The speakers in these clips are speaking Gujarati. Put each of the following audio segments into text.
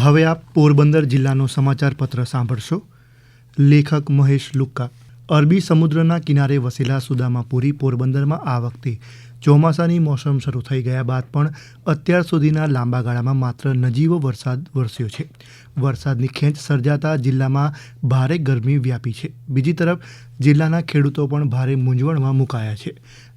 હવે આપ પોરબંદર જિલ્લાનો સમાચાર પત્ર સાંભળશો. લેખક મહેશ લુક્કા. અરબી સમુદ્રના કિનારે વસેલા સુદામાપુરી પોરબંદરમાં આ વખતે ચોમાસાની મોસમ શરૂ થઈ ગયા બાદ પણ અત્યાર સુધીના લાંબા ગાળામાં માત્ર નજીવો વરસાદ વરસ્યો છે. વરસાદની ખેંચ સર્જાતા જિલ્લામાં ભારે ગરમી વ્યાપી છે. બીજી તરફ જિલ્લાના ખેડૂતો પણ ભારે મૂંઝવણમાં મુકાયા છે.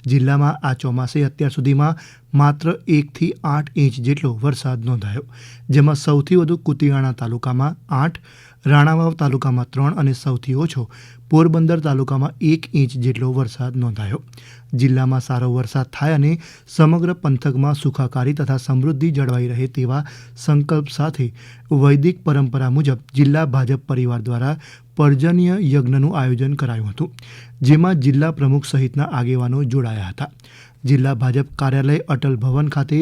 જિલ્લામાં આ ચોમાસે અત્યાર સુધીમાં માત્ર 1 થી 8 ઇંચ જેટલો વરસાદ નોંધાયો, જેમાં સૌથી વધુ કુતિયાણા તાલુકામાં 8, રાણાવાવ તાલુકામાં 3 અને સૌથી ઓછો પોરબંદર તાલુકામાં 1 ઇંચ જેટલો વરસાદ નોંધાયો. જિલ્લામાં સારો વરસાદ થાય અને સમગ્ર પંથકમાં સુખાકારી તથા સમૃદ્ધિ જળવાઈ રહે તેવા સંકલ્પ સાથે વૈદિક પરંપરા મુજબ જિલ્લા ભાજપ પરિવાર દ્વારા પર્જન્ય યજ્ઞનું આયોજન કરાયું હતું, જેમાં જિલ્લા પ્રમુખ સહિતના આગેવાનો જોડાયા હતા. જિલ્લા ભાજપ કાર્યાલય અટલ ભવન ખાતે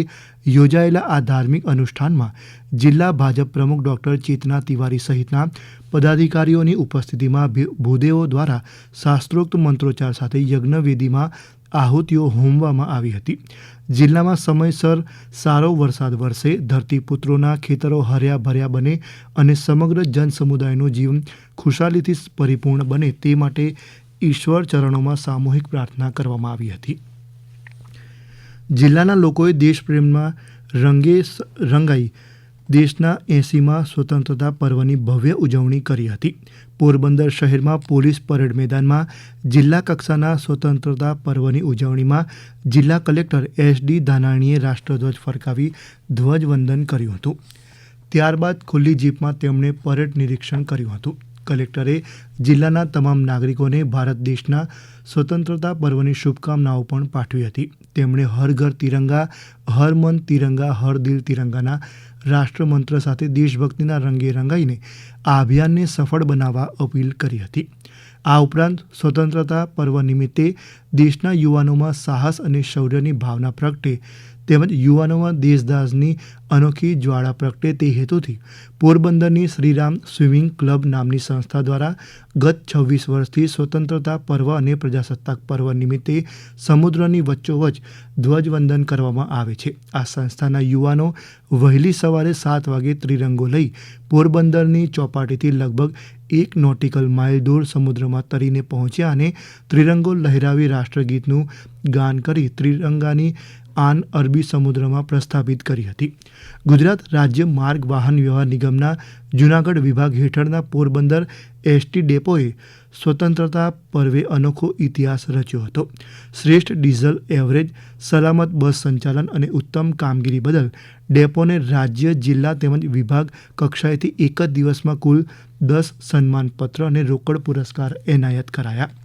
યોજાયેલા આ ધાર્મિક અનુષ્ઠાનમાં જિલ્લા ભાજપ પ્રમુખ ડૉક્ટર ચેતના તિવારી સહિતના પદાધિકારીઓની ઉપસ્થિતિમાં ભૂદેવો દ્વારા શાસ્ત્રોક્ત મંત્રોચ્ચાર સાથે યજ્ઞવેદીમાં આહુતિઓ હોમવામાં આવી હતી. જિલ્લામાં સમયસર સારો વરસાદ વરસે, ધરતીપુત્રોના ખેતરો હર્યા ભર્યા બને અને સમગ્ર જનસમુદાયનું જીવન ખુશાલીથી પરિપૂર્ણ બને તે માટે ઈશ્વર ચરણોમાં સામૂહિક પ્રાર્થના કરવામાં આવી હતી. જિલ્લાના લોકોએ દેશપ્રેમમાં રંગે રંગાઈ દેશના 80મા સ્વતંત્રતા પર્વની ભવ્ય ઉજવણી કરી હતી. પોરબંદર શહેરમાં પોલીસ પરેડ મેદાનમાં જિલ્લા કક્ષાના સ્વતંત્રતા પર્વની ઉજવણીમાં જિલ્લા કલેક્ટર SD ધાનાણીએ રાષ્ટ્રધ્વજ ફરકાવી ધ્વજવંદન કર્યું હતું. ત્યારબાદ ખુલ્લી જીપમાં તેમણે પરેડ નિરીક્ષણ કર્યું હતું. કલેક્ટરે જિલ્લાના તમામ નાગરિકોને ભારત દેશના સ્વતંત્રતા પર્વની શુભકામનાઓ પણ પાઠવી હતી. તેમણે હર ઘર તિરંગા, હર મન તિરંગા, હર દિલ તિરંગાના રાષ્ટ્રમંત્ર સાથે દેશભક્તિના રંગે રંગાઈને આ અભિયાનને સફળ બનાવવા અપીલ કરી હતી. આ ઉપરાંત સ્વતંત્રતા પર્વ નિમિત્તે દેશના યુવાનોમાં સાહસ અને શૌર્યની ભાવના પ્રગટે તેમજ યુવાનોમાં દેશદાઝની અનોખી જ્વાળા પ્રગટે તે હેતુથી પોરબંદરની શ્રીરામ સ્વિમિંગ ક્લબ નામની સંસ્થા દ્વારા ગત 26 વર્ષથી સ્વતંત્રતા પર્વ અને પ્રજાસત્તાક પર્વ નિમિત્તે સમુદ્રની વચ્ચોવચ્ચ ધ્વજવંદન કરવામાં આવે છે. આ સંસ્થાના યુવાનો વહેલી સવારે 7 વાગે ત્રિરંગો લઈ પોરબંદરની ચોપાટીથી લગભગ 1 નોટિકલ માઇલ દૂર સમુદ્રમાં તરીને પહોંચ્યા અને ત્રિરંગો લહેરાવી રાષ્ટ્રગીતનું ગાન કરી ત્રિરંગાની આન અરબી સમુદ્રમાં પ્રસ્થાપિત કરી હતી. ગુજરાત રાજ્ય માર્ગ વાહન વ્યવહાર નિગમના જૂનાગઢ વિભાગ હેઠળના પોરબંદર ST ડેપોએ સ્વતંત્રતા પર્વે અનોખો ઇતિહાસ રચ્યો હતો. શ્રેષ્ઠ ડીઝલ એવરેજ, સલામત બસ સંચાલન અને ઉત્તમ કામગીરી બદલ ડેપોને રાજ્ય, જિલ્લા તેમજ વિભાગ કક્ષાએથી એક જ દિવસમાં કુલ 10 સન્માનપત્ર અને રોકડ પુરસ્કાર એનાયત કરાયા.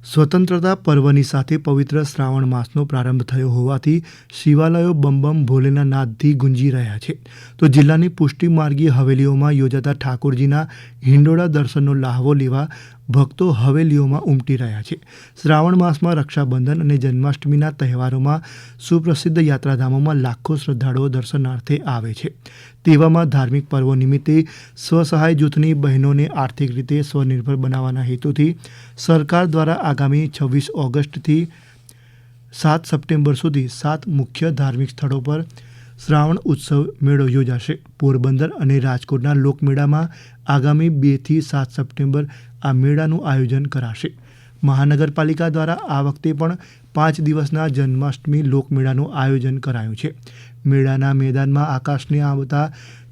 સ્વતંત્રતા પર્વની સાથે પવિત્ર શ્રાવણ માસનો પ્રારંભ થયો હોવાથી શિવાલયો બમ બમ ભોલેના નાદથી ગુંજી રહ્યા છે. તો જિલ્લાની પુષ્ટિમાર્ગીય હવેલીઓમાં યોજાતા ઠાકોરજીના હિંડોળા દર્શનનો લહાવો લેવા ભક્તો હવેલીઓમાં ઉમટી રહ્યા છે. શ્રાવણ માસમાં રક્ષાબંધન અને જન્માષ્ટમીના તહેવારોમાં સુપ્રસિદ્ધ યાત્રાધામોમાં લાખો શ્રદ્ધાળુઓ દર્શનાર્થે આવે છે. તેવામાં ધાર્મિક પર્વો નિમિત્તે સ્વસહાય જૂથની બહેનોને આર્થિક રીતે સ્વનિર્ભર બનાવવાના હેતુથી સરકાર દ્વારા આગામી 26 ઓગસ્ટથી 7 સપ્ટેમ્બર સુધી 7 મુખ્ય ધાર્મિક સ્થળો પર શ્રાવણ ઉત્સવ મેળો યોજાશે. પોરબંદર અને રાજકોટના લોકમેળામાં આગામી 2 થી 7 સપ્ટેમ્બર આ મેળાનું આયોજન કરાશે. મહાનગરપાલિકા દ્વારા આ વખતે પણ 5 દિવસના જન્માષ્ટમી લોકમેળાનું આયોજન કરાયું છે. મેળાના મેદાનમાં આકાશને આવતા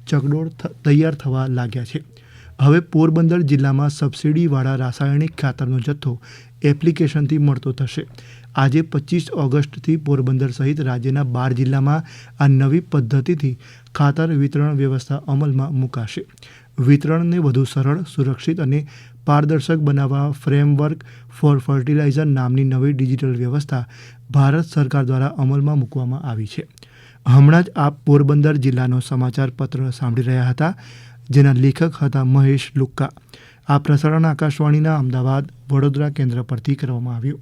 ચકડોળ તૈયાર થવા લાગ્યા છે. હવે પોરબંદર જિલ્લામાં સબસિડીવાળા રાસાયણિક ખાતરનો જથ્થો એપ્લિકેશનથી મળતો થશે. આજે 25 ઓગસ્ટથી પોરબંદર સહિત રાજ્યના 12 જિલ્લામાં આ નવી પદ્ધતિથી ખાતર વિતરણ વ્યવસ્થા અમલમાં મુકાશે. વિતરણને વધુ સરળ, સુરક્ષિત અને પારદર્શક બનાવવા ફ્રેમવર્ક ફોર ફર્ટિલાઇઝર નામની નવી ડિજિટલ વ્યવસ્થા ભારત સરકાર દ્વારા અમલમાં મૂકવામાં આવી છે. હમણાં જ આપ પોરબંદર જિલ્લાનો સમાચાર પત્ર સાંભળી રહ્યા હતા, જેના લેખક હતા મહેશ લુક્કા. આ પ્રસારણ આકાશવાણીના અમદાવાદ, વડોદરા કેન્દ્ર પરથી કરવામાં આવ્યું.